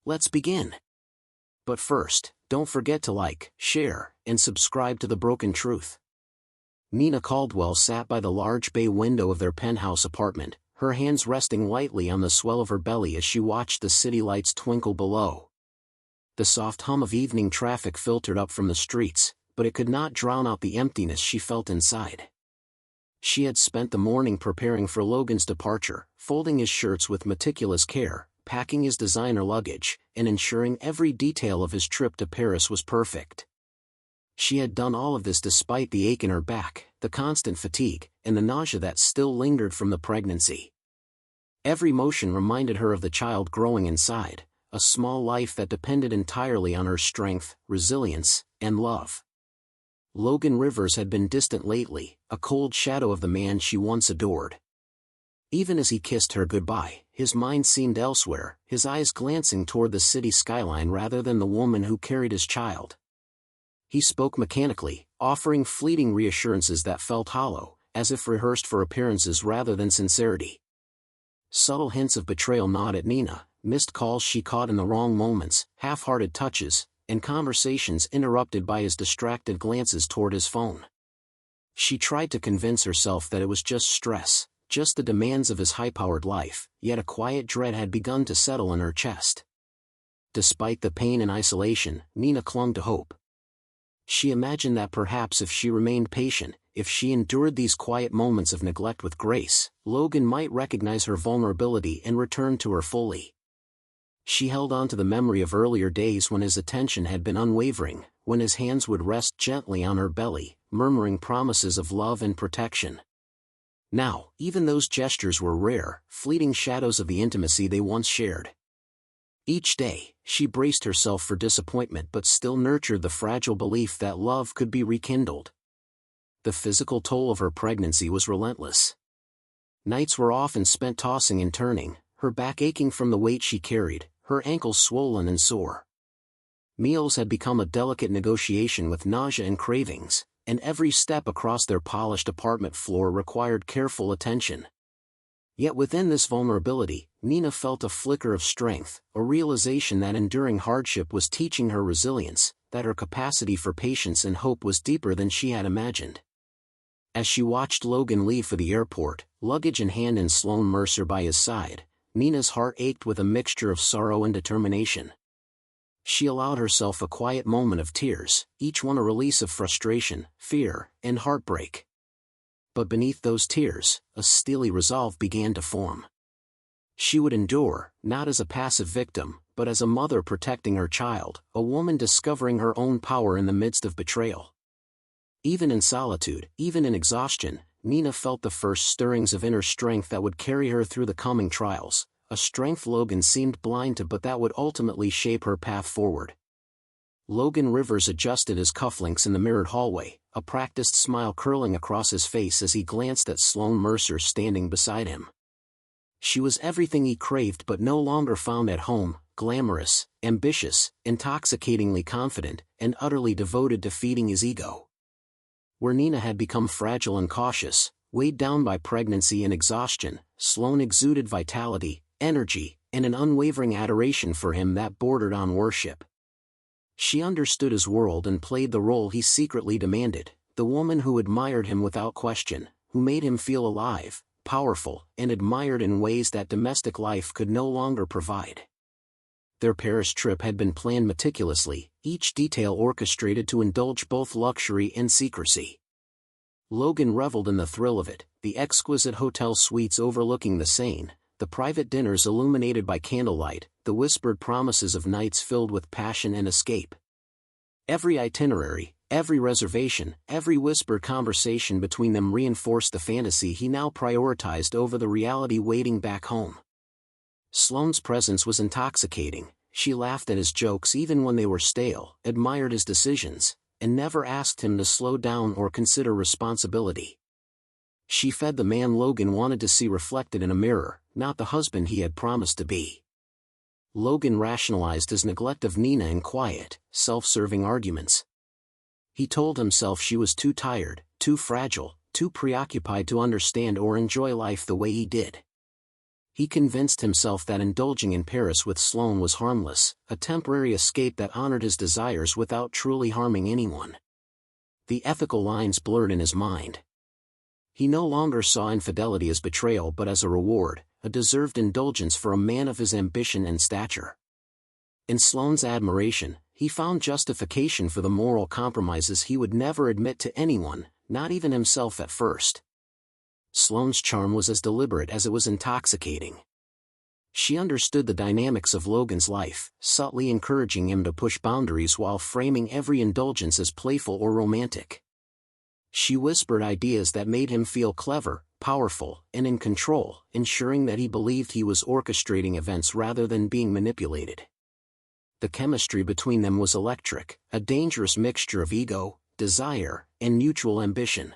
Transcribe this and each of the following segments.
Let's begin. But first, don't forget to like, share, and subscribe to The Broken Truth. Nina Caldwell sat by the large bay window of their penthouse apartment, her hands resting lightly on the swell of her belly as she watched the city lights twinkle below. The soft hum of evening traffic filtered up from the streets, but it could not drown out the emptiness she felt inside. She had spent the morning preparing for Logan's departure, folding his shirts with meticulous care, packing his designer luggage, and ensuring every detail of his trip to Paris was perfect. She had done all of this despite the ache in her back, the constant fatigue, and the nausea that still lingered from the pregnancy. Every motion reminded her of the child growing inside, a small life that depended entirely on her strength, resilience, and love. Logan Rivers had been distant lately, a cold shadow of the man she once adored. Even as he kissed her goodbye, his mind seemed elsewhere, his eyes glancing toward the city skyline rather than the woman who carried his child. He spoke mechanically, offering fleeting reassurances that felt hollow, as if rehearsed for appearances rather than sincerity. Subtle hints of betrayal gnawed at Nina, missed calls she caught in the wrong moments, half-hearted touches, and conversations interrupted by his distracted glances toward his phone. She tried to convince herself that it was just stress, just the demands of his high-powered life, yet a quiet dread had begun to settle in her chest. Despite the pain and isolation, Nina clung to hope. She imagined that perhaps if she remained patient, if she endured these quiet moments of neglect with grace, Logan might recognize her vulnerability and return to her fully. She held on to the memory of earlier days when his attention had been unwavering, when his hands would rest gently on her belly, murmuring promises of love and protection. Now, even those gestures were rare, fleeting shadows of the intimacy they once shared. Each day, she braced herself for disappointment but still nurtured the fragile belief that love could be rekindled. The physical toll of her pregnancy was relentless. Nights were often spent tossing and turning, her back aching from the weight she carried, her ankles swollen and sore. Meals had become a delicate negotiation with nausea and cravings, and every step across their polished apartment floor required careful attention. Yet within this vulnerability, Nina felt a flicker of strength, a realization that enduring hardship was teaching her resilience, that her capacity for patience and hope was deeper than she had imagined. As she watched Logan leave for the airport, luggage in hand and Sloane Mercer by his side, Nina's heart ached with a mixture of sorrow and determination. She allowed herself a quiet moment of tears, each one a release of frustration, fear, and heartbreak. But beneath those tears, a steely resolve began to form. She would endure, not as a passive victim, but as a mother protecting her child, a woman discovering her own power in the midst of betrayal. Even in solitude, even in exhaustion, Nina felt the first stirrings of inner strength that would carry her through the coming trials, a strength Logan seemed blind to but that would ultimately shape her path forward. Logan Rivers adjusted his cufflinks in the mirrored hallway, a practiced smile curling across his face as he glanced at Sloane Mercer standing beside him. She was everything he craved but no longer found at home, glamorous, ambitious, intoxicatingly confident, and utterly devoted to feeding his ego. Where Nina had become fragile and cautious, weighed down by pregnancy and exhaustion, Sloane exuded vitality, energy, and an unwavering adoration for him that bordered on worship. She understood his world and played the role he secretly demanded, the woman who admired him without question, who made him feel alive, powerful, and admired in ways that domestic life could no longer provide. Their Paris trip had been planned meticulously, each detail orchestrated to indulge both luxury and secrecy. Logan reveled in the thrill of it, the exquisite hotel suites overlooking the Seine, the private dinners illuminated by candlelight, the whispered promises of nights filled with passion and escape. Every itinerary, every reservation, every whispered conversation between them reinforced the fantasy he now prioritized over the reality waiting back home. Sloane's presence was intoxicating. She laughed at his jokes even when they were stale, admired his decisions, and never asked him to slow down or consider responsibility. She fed the man Logan wanted to see reflected in a mirror, not the husband he had promised to be. Logan rationalized his neglect of Nina in quiet, self-serving arguments. He told himself she was too tired, too fragile, too preoccupied to understand or enjoy life the way he did. He convinced himself that indulging in Paris with Sloane was harmless, a temporary escape that honored his desires without truly harming anyone. The ethical lines blurred in his mind. He no longer saw infidelity as betrayal but as a reward, a deserved indulgence for a man of his ambition and stature. In Sloane's admiration, he found justification for the moral compromises he would never admit to anyone, not even himself at first. Sloane's charm was as deliberate as it was intoxicating. She understood the dynamics of Logan's life, subtly encouraging him to push boundaries while framing every indulgence as playful or romantic. She whispered ideas that made him feel clever, powerful, and in control, ensuring that he believed he was orchestrating events rather than being manipulated. The chemistry between them was electric, a dangerous mixture of ego, desire, and mutual ambition.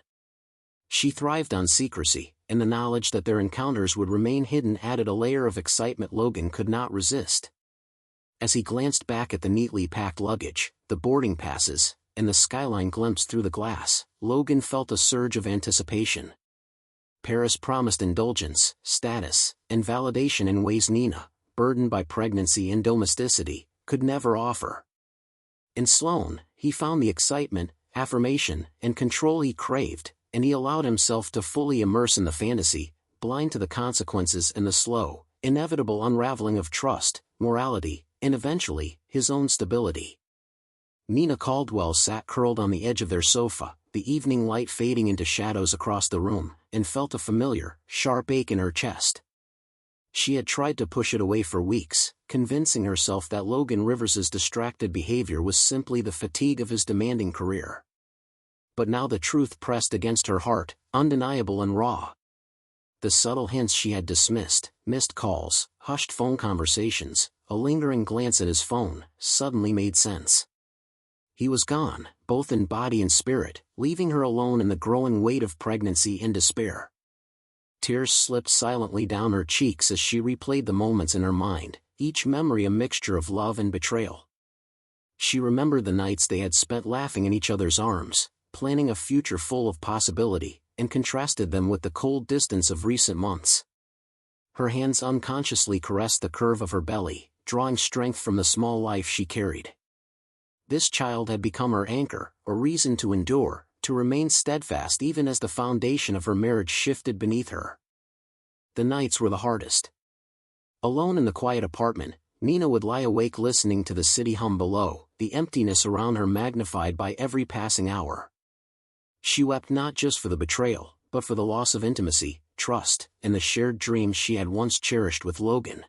She thrived on secrecy, and the knowledge that their encounters would remain hidden added a layer of excitement Logan could not resist. As he glanced back at the neatly packed luggage, the boarding passes, and the skyline glimpsed through the glass, Logan felt a surge of anticipation. Paris promised indulgence, status, and validation in ways Nina, burdened by pregnancy and domesticity, could never offer. In Sloane, he found the excitement, affirmation, and control he craved, and he allowed himself to fully immerse in the fantasy, blind to the consequences and the slow, inevitable unraveling of trust, morality, and eventually, his own stability. Nina Caldwell sat curled on the edge of their sofa, the evening light fading into shadows across the room, and felt a familiar, sharp ache in her chest. She had tried to push it away for weeks, convincing herself that Logan Rivers's distracted behavior was simply the fatigue of his demanding career. But now the truth pressed against her heart, undeniable and raw. The subtle hints she had dismissed, missed calls, hushed phone conversations, a lingering glance at his phone, suddenly made sense. He was gone, both in body and spirit, leaving her alone in the growing weight of pregnancy and despair. Tears slipped silently down her cheeks as she replayed the moments in her mind, each memory a mixture of love and betrayal. She remembered the nights they had spent laughing in each other's arms, planning a future full of possibility, and contrasted them with the cold distance of recent months. Her hands unconsciously caressed the curve of her belly, drawing strength from the small life she carried. This child had become her anchor, a reason to endure, to remain steadfast even as the foundation of her marriage shifted beneath her. The nights were the hardest. Alone in the quiet apartment, Nina would lie awake listening to the city hum below, the emptiness around her magnified by every passing hour. She wept not just for the betrayal, but for the loss of intimacy, trust, and the shared dreams she had once cherished with Logan.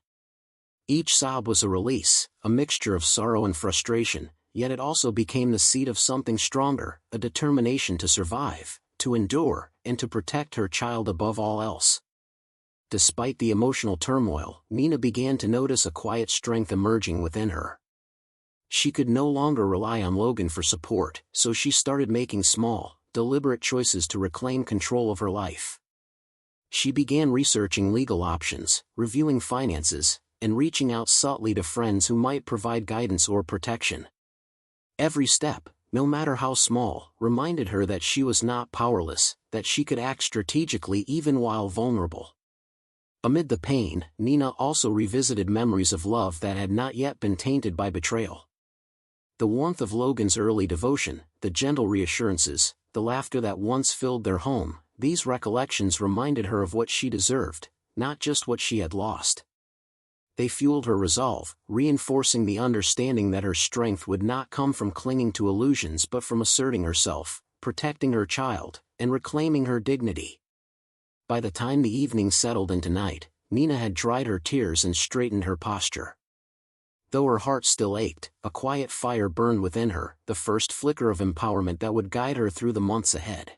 Each sob was a release, a mixture of sorrow and frustration, yet it also became the seed of something stronger, a determination to survive, to endure, and to protect her child above all else. Despite the emotional turmoil, Nina began to notice a quiet strength emerging within her. She could no longer rely on Logan for support, so she started making small, deliberate choices to reclaim control of her life. She began researching legal options, reviewing finances, and reaching out subtly to friends who might provide guidance or protection. Every step, no matter how small, reminded her that she was not powerless, that she could act strategically even while vulnerable. Amid the pain, Nina also revisited memories of love that had not yet been tainted by betrayal. The warmth of Logan's early devotion, the gentle reassurances, the laughter that once filled their home, these recollections reminded her of what she deserved, not just what she had lost. They fueled her resolve, reinforcing the understanding that her strength would not come from clinging to illusions but from asserting herself, protecting her child, and reclaiming her dignity. By the time the evening settled into night, Nina had dried her tears and straightened her posture. Though her heart still ached, a quiet fire burned within her, the first flicker of empowerment that would guide her through the months ahead.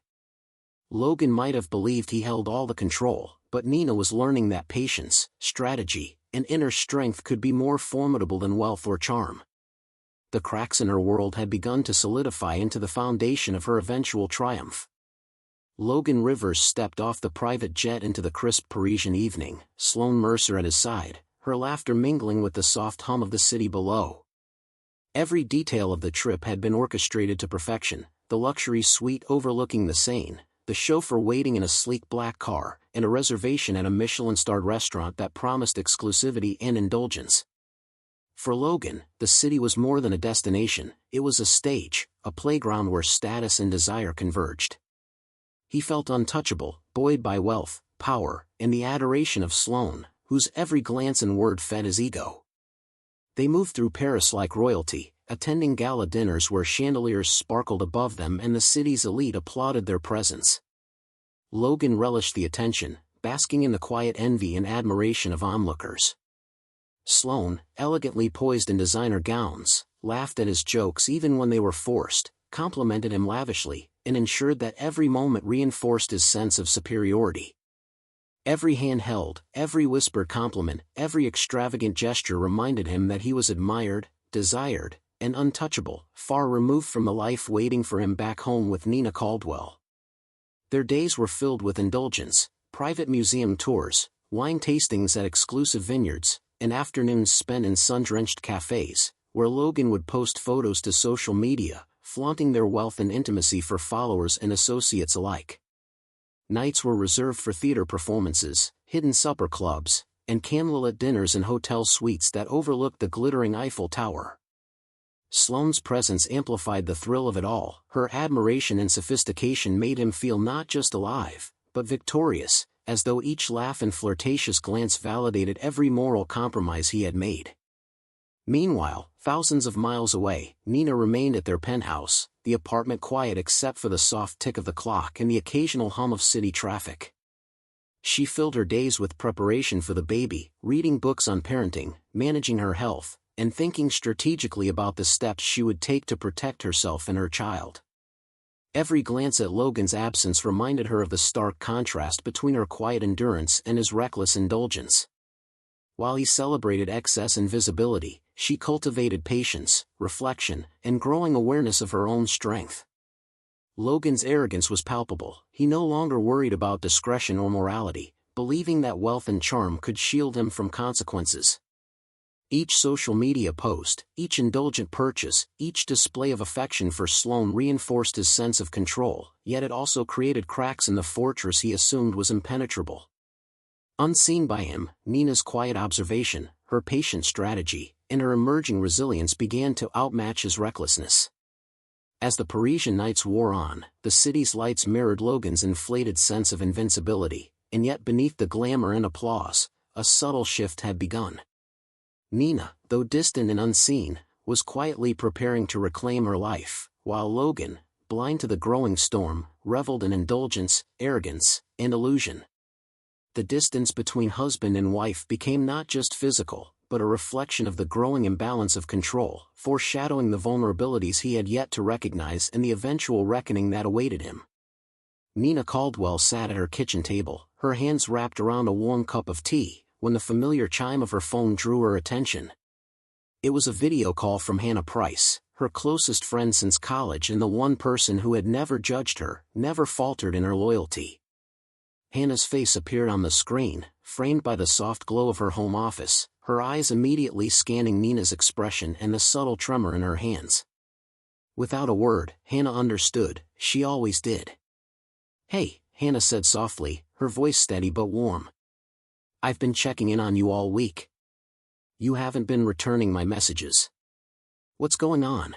Logan might have believed he held all the control, but Nina was learning that patience, strategy, and inner strength could be more formidable than wealth or charm. The cracks in her world had begun to solidify into the foundation of her eventual triumph. Logan Rivers stepped off the private jet into the crisp Parisian evening, Sloane Mercer at his side, her laughter mingling with the soft hum of the city below. Every detail of the trip had been orchestrated to perfection, the luxury suite overlooking the Seine, the chauffeur waiting in a sleek black car, and a reservation at a Michelin-starred restaurant that promised exclusivity and indulgence. For Logan, the city was more than a destination, it was a stage, a playground where status and desire converged. He felt untouchable, buoyed by wealth, power, and the adoration of Sloane, whose every glance and word fed his ego. They moved through Paris like royalty, attending gala dinners where chandeliers sparkled above them and the city's elite applauded their presence. Logan relished the attention, basking in the quiet envy and admiration of onlookers. Sloane, elegantly poised in designer gowns, laughed at his jokes even when they were forced, complimented him lavishly, and ensured that every moment reinforced his sense of superiority. Every hand held, every whispered compliment, every extravagant gesture reminded him that he was admired, desired, and untouchable, far removed from the life waiting for him back home with Nina Caldwell. Their days were filled with indulgence, private museum tours, wine tastings at exclusive vineyards, and afternoons spent in sun-drenched cafes, where Logan would post photos to social media, flaunting their wealth and intimacy for followers and associates alike. Nights were reserved for theater performances, hidden supper clubs, and candlelit dinners in hotel suites that overlooked the glittering Eiffel Tower. Sloane's presence amplified the thrill of it all. Her admiration and sophistication made him feel not just alive, but victorious, as though each laugh and flirtatious glance validated every moral compromise he had made. Meanwhile, thousands of miles away, Nina remained at their penthouse, the apartment quiet except for the soft tick of the clock and the occasional hum of city traffic. She filled her days with preparation for the baby, reading books on parenting, managing her health, and thinking strategically about the steps she would take to protect herself and her child. Every glance at Logan's absence reminded her of the stark contrast between her quiet endurance and his reckless indulgence. While he celebrated excess and visibility, she cultivated patience, reflection, and growing awareness of her own strength. Logan's arrogance was palpable. He no longer worried about discretion or morality, believing that wealth and charm could shield him from consequences. Each social media post, each indulgent purchase, each display of affection for Sloane reinforced his sense of control, yet it also created cracks in the fortress he assumed was impenetrable. Unseen by him, Nina's quiet observation, her patient strategy, and her emerging resilience began to outmatch his recklessness. As the Parisian nights wore on, the city's lights mirrored Logan's inflated sense of invincibility, and yet beneath the glamour and applause, a subtle shift had begun. Nina, though distant and unseen, was quietly preparing to reclaim her life, while Logan, blind to the growing storm, reveled in indulgence, arrogance, and illusion. The distance between husband and wife became not just physical, but a reflection of the growing imbalance of control, foreshadowing the vulnerabilities he had yet to recognize and the eventual reckoning that awaited him. Nina Caldwell sat at her kitchen table, her hands wrapped around a warm cup of tea, when the familiar chime of her phone drew her attention. It was a video call from Hannah Price, her closest friend since college and the one person who had never judged her, never faltered in her loyalty. Hannah's face appeared on the screen, framed by the soft glow of her home office, her eyes immediately scanning Nina's expression and the subtle tremor in her hands. Without a word, Hannah understood, she always did. "Hey," Hannah said softly, her voice steady but warm. "I've been checking in on you all week. You haven't been returning my messages. What's going on?"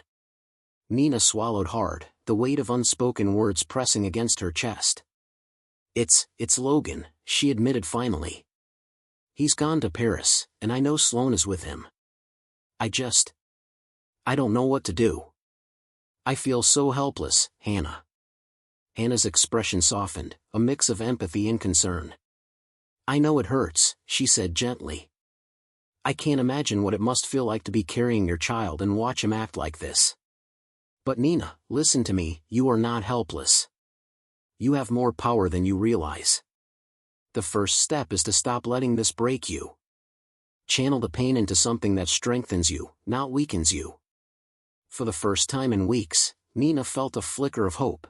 Nina swallowed hard, the weight of unspoken words pressing against her chest. It's Logan," she admitted finally. "He's gone to Paris, and I know Sloane is with him. I don't know what to do. I feel so helpless, Hannah." Hannah's expression softened, a mix of empathy and concern. "I know it hurts," she said gently. "I can't imagine what it must feel like to be carrying your child and watch him act like this. But Nina, listen to me, you are not helpless. You have more power than you realize. The first step is to stop letting this break you. Channel the pain into something that strengthens you, not weakens you." For the first time in weeks, Nina felt a flicker of hope.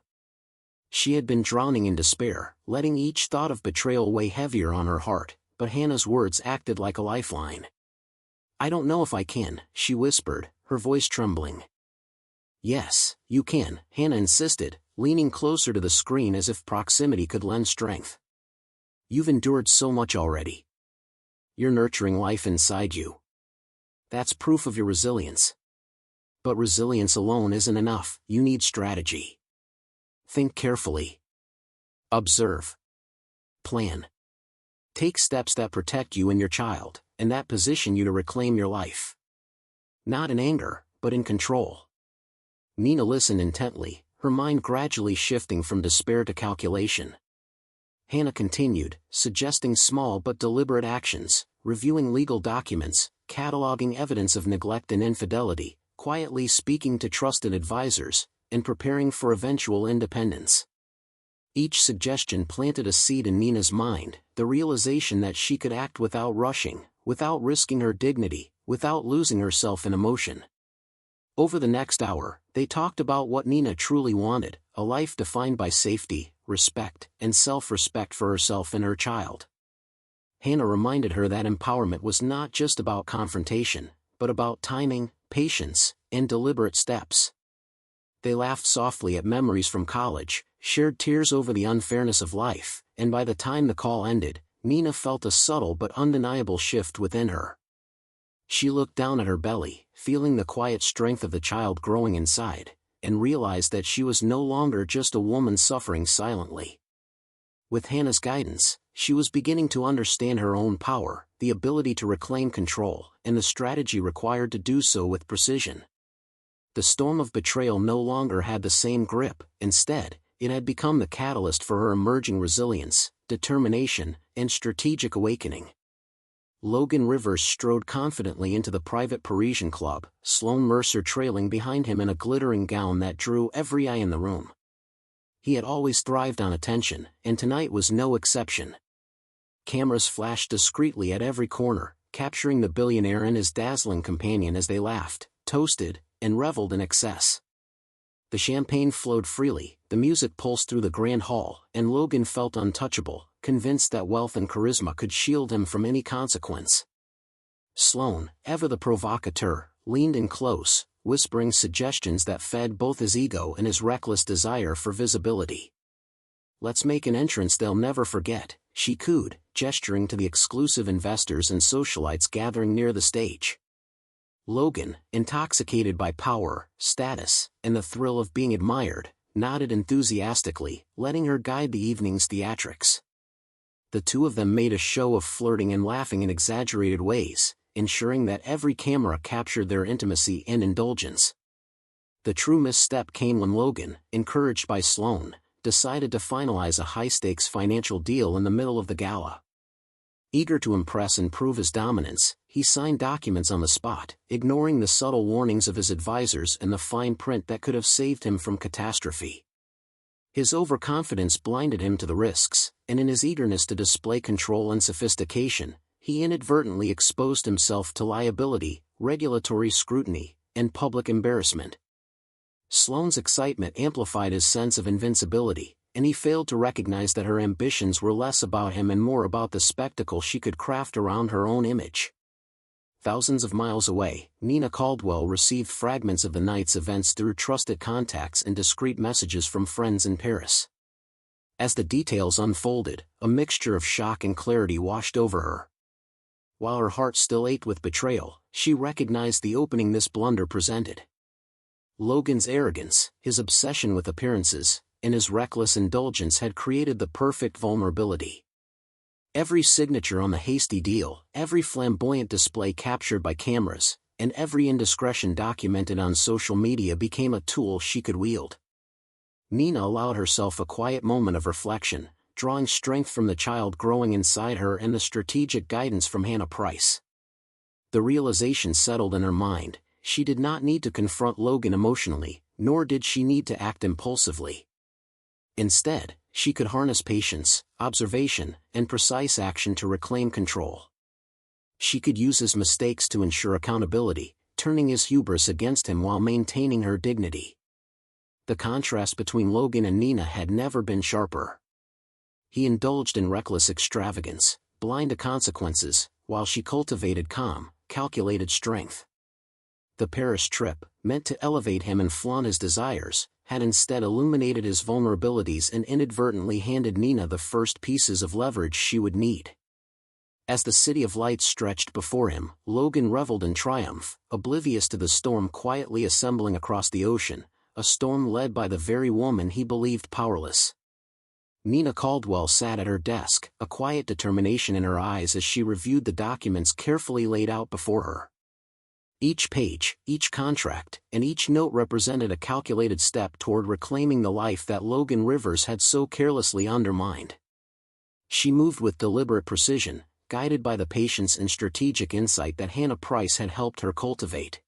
She had been drowning in despair, letting each thought of betrayal weigh heavier on her heart, but Hannah's words acted like a lifeline. "I don't know if I can," she whispered, her voice trembling. Yes, you can, Hannah insisted, leaning closer to the screen as if proximity could lend strength. You've endured so much already. You're nurturing life inside you. That's proof of your resilience. But resilience alone isn't enough, you need strategy. Think carefully. Observe. Plan. Take steps that protect you and your child, and that position you to reclaim your life. Not in anger, but in control. Nina listened intently, her mind gradually shifting from despair to calculation. Hannah continued, suggesting small but deliberate actions, reviewing legal documents, cataloging evidence of neglect and infidelity, quietly speaking to trusted advisors, and preparing for eventual independence. Each suggestion planted a seed in Nina's mind, the realization that she could act without rushing, without risking her dignity, without losing herself in emotion. Over the next hour, they talked about what Nina truly wanted, a life defined by safety, respect, and self-respect for herself and her child. Hannah reminded her that empowerment was not just about confrontation, but about timing, patience, and deliberate steps. They laughed softly at memories from college, shared tears over the unfairness of life, and by the time the call ended, Nina felt a subtle but undeniable shift within her. She looked down at her belly, feeling the quiet strength of the child growing inside, and realized that she was no longer just a woman suffering silently. With Hannah's guidance, she was beginning to understand her own power, the ability to reclaim control, and the strategy required to do so with precision. The storm of betrayal no longer had the same grip, instead, it had become the catalyst for her emerging resilience, determination, and strategic awakening. Logan Rivers strode confidently into the private Parisian club, Sloane Mercer trailing behind him in a glittering gown that drew every eye in the room. He had always thrived on attention, and tonight was no exception. Cameras flashed discreetly at every corner, capturing the billionaire and his dazzling companion as they laughed, toasted, and reveled in excess. The champagne flowed freely, the music pulsed through the grand hall, and Logan felt untouchable, convinced that wealth and charisma could shield him from any consequence. Sloane, ever the provocateur, leaned in close, whispering suggestions that fed both his ego and his reckless desire for visibility. "Let's make an entrance they'll never forget," she cooed, gesturing to the exclusive investors and socialites gathering near the stage. Logan, intoxicated by power, status, and the thrill of being admired, nodded enthusiastically, letting her guide the evening's theatrics. The two of them made a show of flirting and laughing in exaggerated ways, ensuring that every camera captured their intimacy and indulgence. The true misstep came when Logan, encouraged by Sloane, decided to finalize a high-stakes financial deal in the middle of the gala. Eager to impress and prove his dominance, he signed documents on the spot, ignoring the subtle warnings of his advisors and the fine print that could have saved him from catastrophe. His overconfidence blinded him to the risks, and in his eagerness to display control and sophistication, he inadvertently exposed himself to liability, regulatory scrutiny, and public embarrassment. Sloane's excitement amplified his sense of invincibility, and he failed to recognize that her ambitions were less about him and more about the spectacle she could craft around her own image. Thousands of miles away, Nina Caldwell received fragments of the night's events through trusted contacts and discreet messages from friends in Paris. As the details unfolded, a mixture of shock and clarity washed over her. While her heart still ached with betrayal, she recognized the opening this blunder presented. Logan's arrogance, his obsession with appearances, and his reckless indulgence had created the perfect vulnerability. Every signature on the hasty deal, every flamboyant display captured by cameras, and every indiscretion documented on social media became a tool she could wield. Nina allowed herself a quiet moment of reflection, drawing strength from the child growing inside her and the strategic guidance from Hannah Price. The realization settled in her mind: she did not need to confront Logan emotionally, nor did she need to act impulsively. Instead, she could harness patience, observation, and precise action to reclaim control. She could use his mistakes to ensure accountability, turning his hubris against him while maintaining her dignity. The contrast between Logan and Nina had never been sharper. He indulged in reckless extravagance, blind to consequences, while she cultivated calm, calculated strength. The Paris trip, meant to elevate him and flaunt his desires, had instead illuminated his vulnerabilities and inadvertently handed Nina the first pieces of leverage she would need. As the city of lights stretched before him, Logan reveled in triumph, oblivious to the storm quietly assembling across the ocean, a storm led by the very woman he believed powerless. Nina Caldwell sat at her desk, a quiet determination in her eyes as she reviewed the documents carefully laid out before her. Each page, each contract, and each note represented a calculated step toward reclaiming the life that Logan Rivers had so carelessly undermined. She moved with deliberate precision, guided by the patience and strategic insight that Hannah Price had helped her cultivate.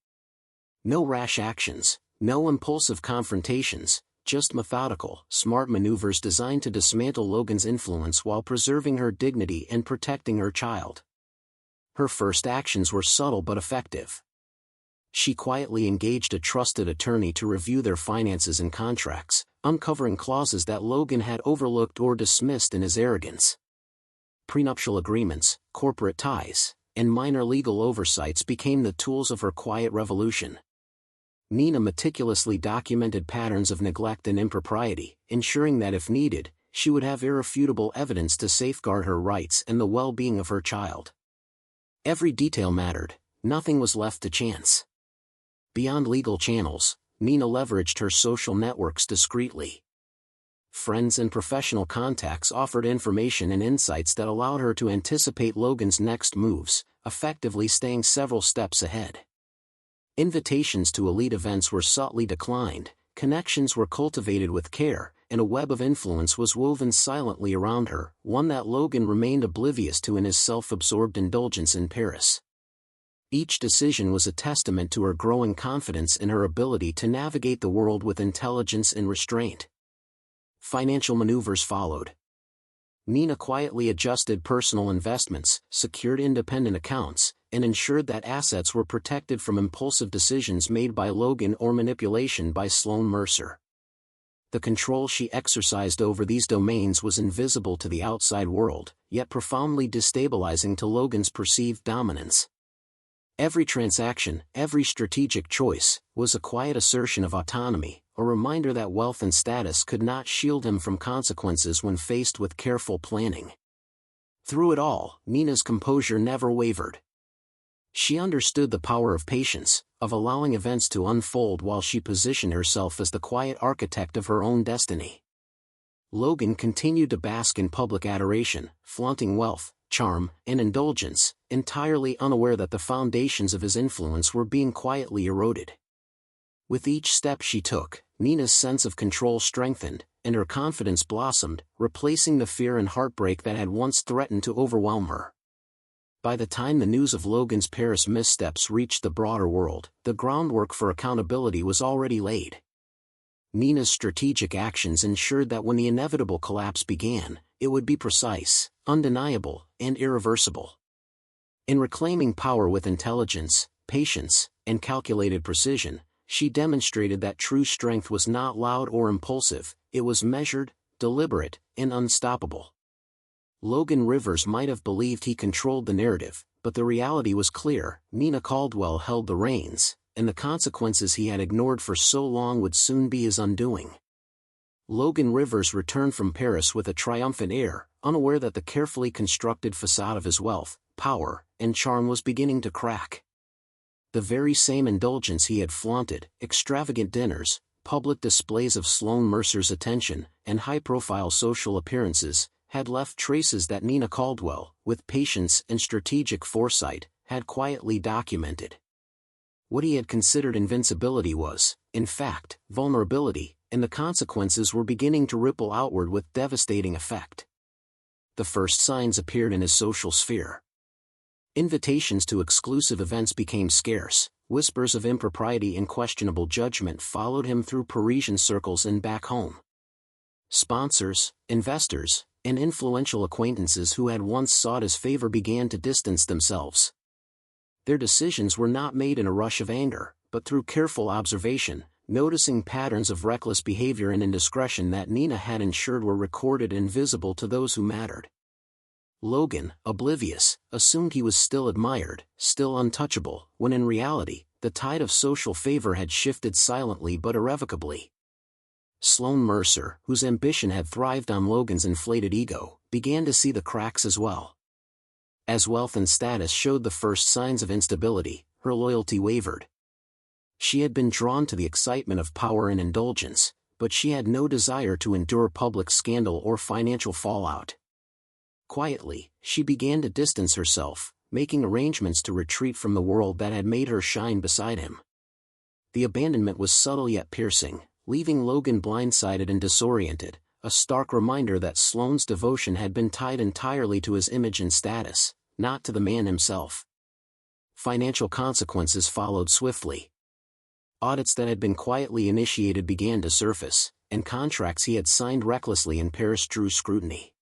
No rash actions, no impulsive confrontations, just methodical, smart maneuvers designed to dismantle Logan's influence while preserving her dignity and protecting her child. Her first actions were subtle but effective. She quietly engaged a trusted attorney to review their finances and contracts, uncovering clauses that Logan had overlooked or dismissed in his arrogance. Prenuptial agreements, corporate ties, and minor legal oversights became the tools of her quiet revolution. Nina meticulously documented patterns of neglect and impropriety, ensuring that if needed, she would have irrefutable evidence to safeguard her rights and the well-being of her child. Every detail mattered, nothing was left to chance. Beyond legal channels, Nina leveraged her social networks discreetly. Friends and professional contacts offered information and insights that allowed her to anticipate Logan's next moves, effectively staying several steps ahead. Invitations to elite events were subtly declined, connections were cultivated with care, and a web of influence was woven silently around her, one that Logan remained oblivious to in his self-absorbed indulgence in Paris. Each decision was a testament to her growing confidence in her ability to navigate the world with intelligence and restraint. Financial maneuvers followed. Nina quietly adjusted personal investments, secured independent accounts, and ensured that assets were protected from impulsive decisions made by Logan or manipulation by Sloan Mercer. The control she exercised over these domains was invisible to the outside world, yet profoundly destabilizing to Logan's perceived dominance. Every transaction, every strategic choice, was a quiet assertion of autonomy, a reminder that wealth and status could not shield him from consequences when faced with careful planning. Through it all, Nina's composure never wavered. She understood the power of patience, of allowing events to unfold while she positioned herself as the quiet architect of her own destiny. Logan continued to bask in public adoration, flaunting wealth, charm, and indulgence, entirely unaware that the foundations of his influence were being quietly eroded. With each step she took, Nina's sense of control strengthened, and her confidence blossomed, replacing the fear and heartbreak that had once threatened to overwhelm her. By the time the news of Logan's Paris missteps reached the broader world, the groundwork for accountability was already laid. Nina's strategic actions ensured that when the inevitable collapse began, it would be precise, undeniable, and irreversible. In reclaiming power with intelligence, patience, and calculated precision, she demonstrated that true strength was not loud or impulsive, it was measured, deliberate, and unstoppable. Logan Rivers might have believed he controlled the narrative, but the reality was clear: Nina Caldwell held the reins, and the consequences he had ignored for so long would soon be his undoing. Logan Rivers returned from Paris with a triumphant air, unaware that the carefully constructed facade of his wealth, power, and charm was beginning to crack. The very same indulgence he had flaunted, extravagant dinners, public displays of Sloan Mercer's attention, and high-profile social appearances, had left traces that Nina Caldwell, with patience and strategic foresight, had quietly documented. What he had considered invincibility was, in fact, vulnerability, and the consequences were beginning to ripple outward with devastating effect. The first signs appeared in his social sphere. Invitations to exclusive events became scarce, whispers of impropriety and questionable judgment followed him through Parisian circles and back home. Sponsors, investors, and influential acquaintances who had once sought his favor began to distance themselves. Their decisions were not made in a rush of anger, but through careful observation, noticing patterns of reckless behavior and indiscretion that Nina had ensured were recorded and visible to those who mattered. Logan, oblivious, assumed he was still admired, still untouchable, when in reality, the tide of social favor had shifted silently but irrevocably. Sloane Mercer, whose ambition had thrived on Logan's inflated ego, began to see the cracks as well. As wealth and status showed the first signs of instability, her loyalty wavered. She had been drawn to the excitement of power and indulgence, but she had no desire to endure public scandal or financial fallout. Quietly, she began to distance herself, making arrangements to retreat from the world that had made her shine beside him. The abandonment was subtle yet piercing, leaving Logan blindsided and disoriented, a stark reminder that Sloane's devotion had been tied entirely to his image and status, not to the man himself. Financial consequences followed swiftly. Audits that had been quietly initiated began to surface, and contracts he had signed recklessly in Paris drew scrutiny.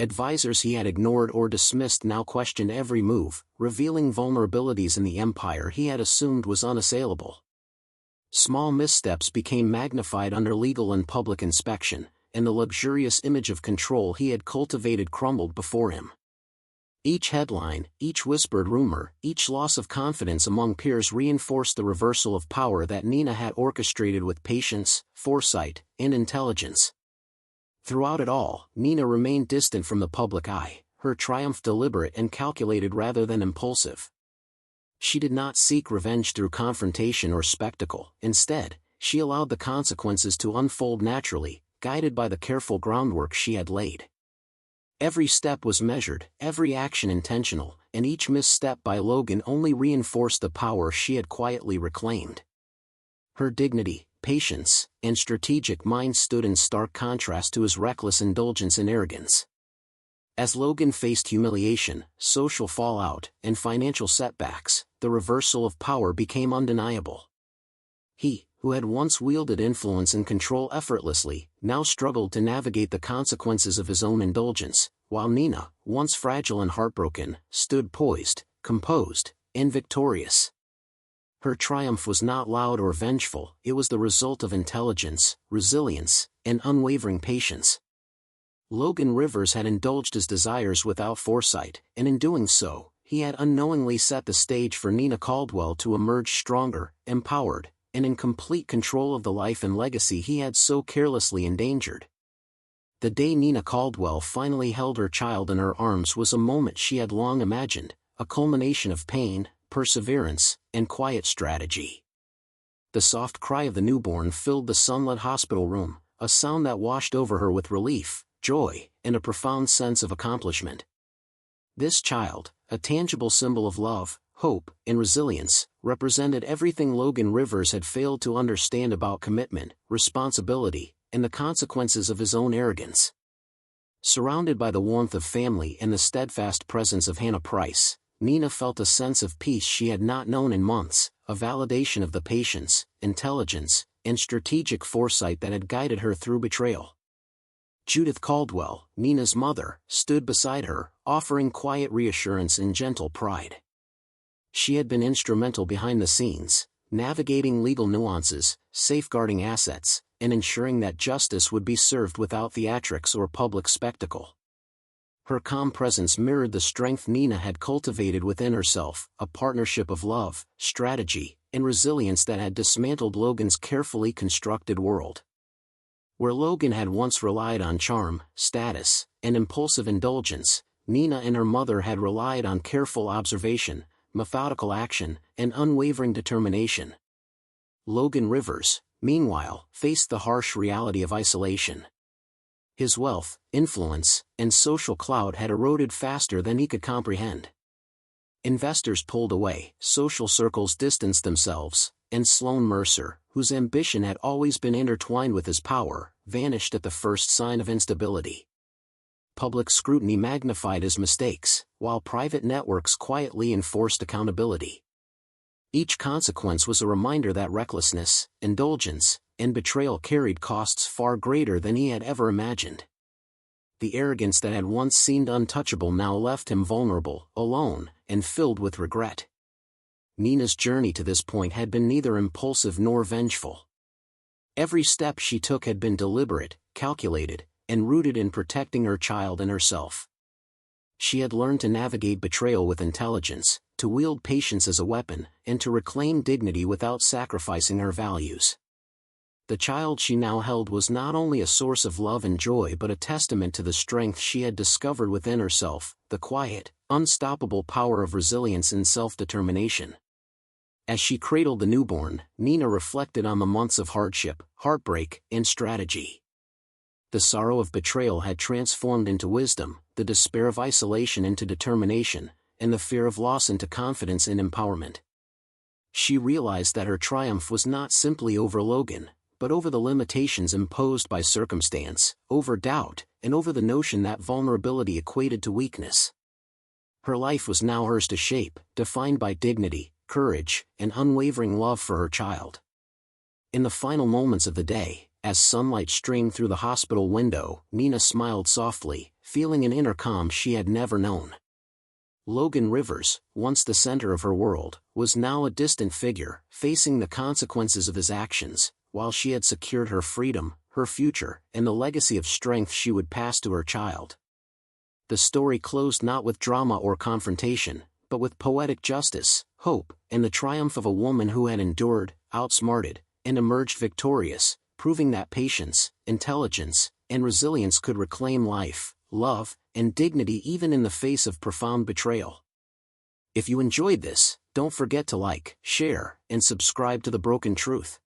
Advisors he had ignored or dismissed now questioned every move, revealing vulnerabilities in the empire he had assumed was unassailable. Small missteps became magnified under legal and public inspection, and the luxurious image of control he had cultivated crumbled before him. Each headline, each whispered rumor, each loss of confidence among peers reinforced the reversal of power that Nina had orchestrated with patience, foresight, and intelligence. Throughout it all, Nina remained distant from the public eye, her triumph deliberate and calculated rather than impulsive. She did not seek revenge through confrontation or spectacle. Instead, she allowed the consequences to unfold naturally, guided by the careful groundwork she had laid. Every step was measured, every action intentional, and each misstep by Logan only reinforced the power she had quietly reclaimed. Her dignity, patience, and strategic mind stood in stark contrast to his reckless indulgence and arrogance. As Logan faced humiliation, social fallout, and financial setbacks, the reversal of power became undeniable. He, who had once wielded influence and control effortlessly, now struggled to navigate the consequences of his own indulgence, while Nina, once fragile and heartbroken, stood poised, composed, and victorious. Her triumph was not loud or vengeful, it was the result of intelligence, resilience, and unwavering patience. Logan Rivers had indulged his desires without foresight, and in doing so, he had unknowingly set the stage for Nina Caldwell to emerge stronger, empowered, and in complete control of the life and legacy he had so carelessly endangered. The day Nina Caldwell finally held her child in her arms was a moment she had long imagined, a culmination of pain, perseverance, and quiet strategy. The soft cry of the newborn filled the sunlit hospital room, a sound that washed over her with relief, joy, and a profound sense of accomplishment. This child, a tangible symbol of love, hope, and resilience, represented everything Logan Rivers had failed to understand about commitment, responsibility, and the consequences of his own arrogance. Surrounded by the warmth of family and the steadfast presence of Hannah Price, Nina felt a sense of peace she had not known in months, a validation of the patience, intelligence, and strategic foresight that had guided her through betrayal. Judith Caldwell, Nina's mother, stood beside her, offering quiet reassurance and gentle pride. She had been instrumental behind the scenes, navigating legal nuances, safeguarding assets, and ensuring that justice would be served without theatrics or public spectacle. Her calm presence mirrored the strength Nina had cultivated within herself, a partnership of love, strategy, and resilience that had dismantled Logan's carefully constructed world. Where Logan had once relied on charm, status, and impulsive indulgence, Nina and her mother had relied on careful observation, methodical action, and unwavering determination. Logan Rivers, meanwhile, faced the harsh reality of isolation. His wealth, influence, and social clout had eroded faster than he could comprehend. Investors pulled away, social circles distanced themselves, and Sloane Mercer, whose ambition had always been intertwined with his power, vanished at the first sign of instability. Public scrutiny magnified his mistakes, while private networks quietly enforced accountability. Each consequence was a reminder that recklessness, indulgence, and betrayal carried costs far greater than he had ever imagined. The arrogance that had once seemed untouchable now left him vulnerable, alone, and filled with regret. Nina's journey to this point had been neither impulsive nor vengeful. Every step she took had been deliberate, calculated, and rooted in protecting her child and herself. She had learned to navigate betrayal with intelligence, to wield patience as a weapon, and to reclaim dignity without sacrificing her values. The child she now held was not only a source of love and joy but a testament to the strength she had discovered within herself, the quiet, unstoppable power of resilience and self-determination. As she cradled the newborn, Nina reflected on the months of hardship, heartbreak, and strategy. The sorrow of betrayal had transformed into wisdom, the despair of isolation into determination, and the fear of loss into confidence and empowerment. She realized that her triumph was not simply over Logan, but over the limitations imposed by circumstance, over doubt, and over the notion that vulnerability equated to weakness. Her life was now hers to shape, defined by dignity, courage, and unwavering love for her child. In the final moments of the day, as sunlight streamed through the hospital window, Nina smiled softly, feeling an inner calm she had never known. Logan Rivers, once the center of her world, was now a distant figure, facing the consequences of his actions, while she had secured her freedom, her future, and the legacy of strength she would pass to her child. The story closed not with drama or confrontation, but with poetic justice, hope, and the triumph of a woman who had endured, outsmarted, and emerged victorious, proving that patience, intelligence, and resilience could reclaim life, love, and dignity even in the face of profound betrayal. If you enjoyed this, don't forget to like, share, and subscribe to The Broken Truth.